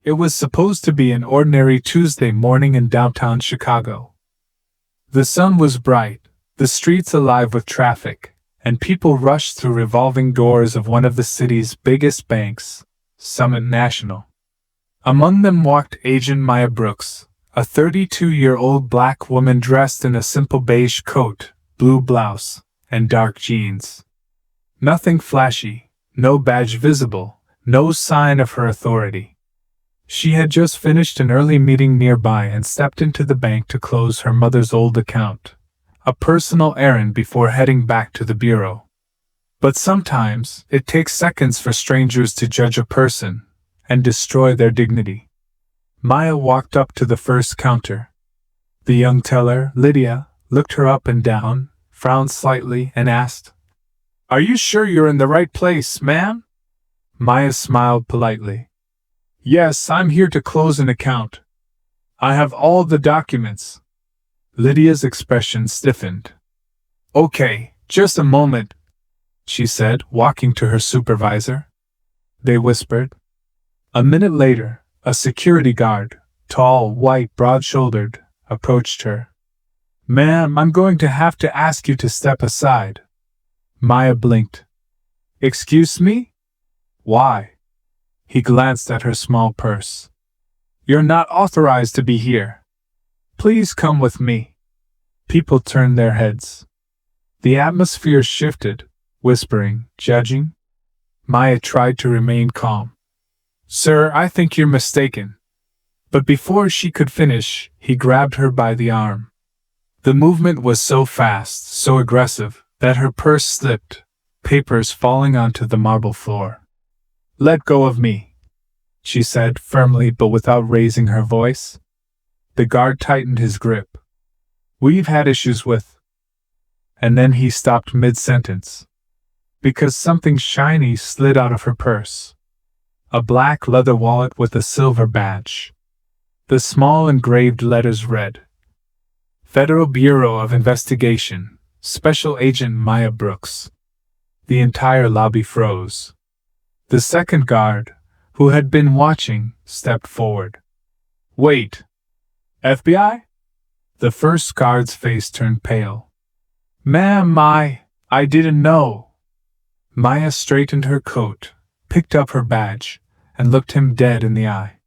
It was supposed to be an ordinary Tuesday morning in downtown Chicago. The sun was bright, the streets alive with traffic, and people rushed through revolving doors of one of the city's biggest banks, Summit National. Among them walked Agent Maya Brooks, a 32-year-old black woman dressed in a simple beige coat, blue blouse, and dark jeans. Nothing flashy, no badge visible, no sign of her authority. She had just finished an early meeting nearby and stepped into the bank to close her mother's old account, a personal errand before heading back to the bureau. But sometimes it takes seconds for strangers to judge a person and destroy their dignity. Maya walked up to the first counter. The young teller, Lydia, looked her up and down, frowned slightly, and asked, "Are you sure you're in the right place, ma'am?" Maya smiled politely. "Yes, I'm here to close an account. I have all the documents." Lydia's expression stiffened. "Okay, just a moment," she said, walking to her supervisor. They whispered. A minute later, a security guard, tall, white, broad-shouldered, approached her. "Ma'am, I'm going to have to ask you to step aside." Maya blinked. "Excuse me? Why?" He glanced at her small purse. "You're not authorized to be here. Please come with me." People turned their heads. The atmosphere shifted, whispering, judging. Maya tried to remain calm. "Sir, I think you're mistaken." But before she could finish, he grabbed her by the arm. The movement was so fast, so aggressive, that her purse slipped, papers falling onto the marble floor. "Let go of me," she said firmly but without raising her voice. The guard tightened his grip. "We've had issues with..." And then he stopped mid-sentence. Because something shiny slid out of her purse. A black leather wallet with a silver badge. The small engraved letters read, "Federal Bureau of Investigation, Special Agent Maya Brooks." The entire lobby froze. The second guard, who had been watching, stepped forward. "Wait. FBI?" The first guard's face turned pale. "Ma'am, I didn't know." Maya straightened her coat, picked up her badge, and looked him dead in the eye.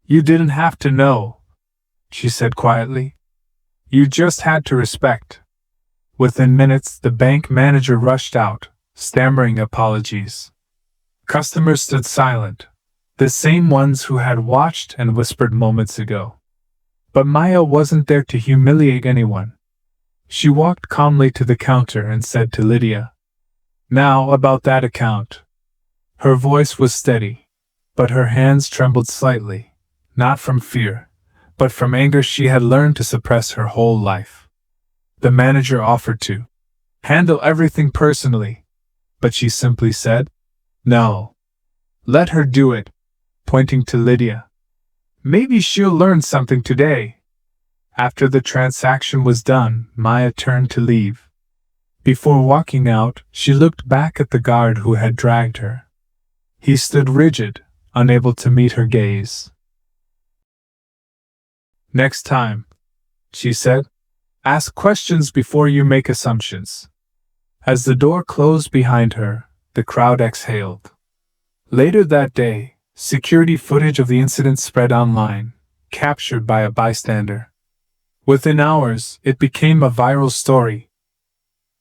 "You didn't have to know," she said quietly. "You just had to respect." Within minutes, the bank manager rushed out, stammering apologies. Customers stood silent, the same ones who had watched and whispered moments ago. But Maya wasn't there to humiliate anyone. She walked calmly to the counter and said to Lydia, "Now about that account." Her voice was steady, but her hands trembled slightly, not from fear, but from anger she had learned to suppress her whole life. The manager offered to handle everything personally, but she simply said, "No. Let her do it," pointing to Lydia. "Maybe she'll learn something today." After the transaction was done, Maya turned to leave. Before walking out, she looked back at the guard who had dragged her. He stood rigid, unable to meet her gaze. "Next time," she said, "ask questions before you make assumptions." As the door closed behind her, the crowd exhaled. Later that day, security footage of the incident spread online, captured by a bystander. Within hours, it became a viral story.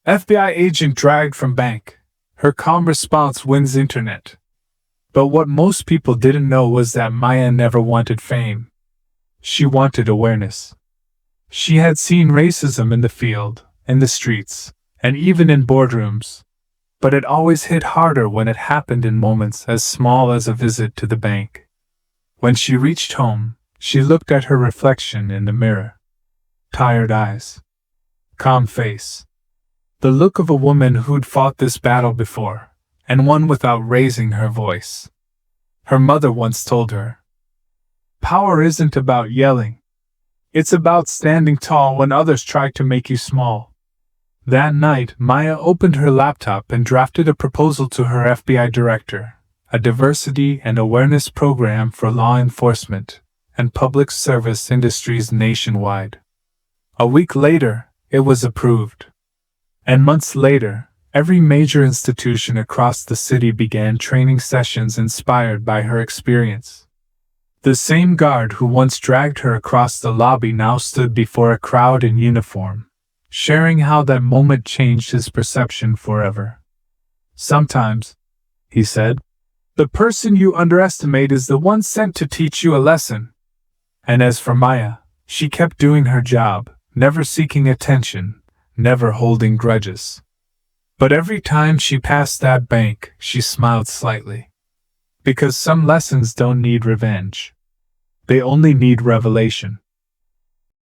FBI agent dragged from bank. Her calm response wins internet. But what most people didn't know was that Maya never wanted fame. She wanted awareness. She had seen racism in the field, in the streets, and even in boardrooms. But it always hit harder when it happened in moments as small as a visit to the bank. When she reached home, she looked at her reflection in the mirror. Tired eyes. Calm face. The look of a woman who'd fought this battle before, and won without raising her voice. Her mother once told her, "Power isn't about yelling. It's about standing tall when others try to make you small." That night, Maya opened her laptop and drafted a proposal to her FBI director, a diversity and awareness program for law enforcement and public service industries nationwide. A week later, it was approved. And months later, every major institution across the city began training sessions inspired by her experience. The same guard who once dragged her across the lobby now stood before a crowd in uniform, sharing how that moment changed his perception forever. "Sometimes," he said, "the person you underestimate is the one sent to teach you a lesson." And as for Maya, she kept doing her job, never seeking attention, never holding grudges. But every time she passed that bank, she smiled slightly. Because some lessons don't need revenge. They only need revelation.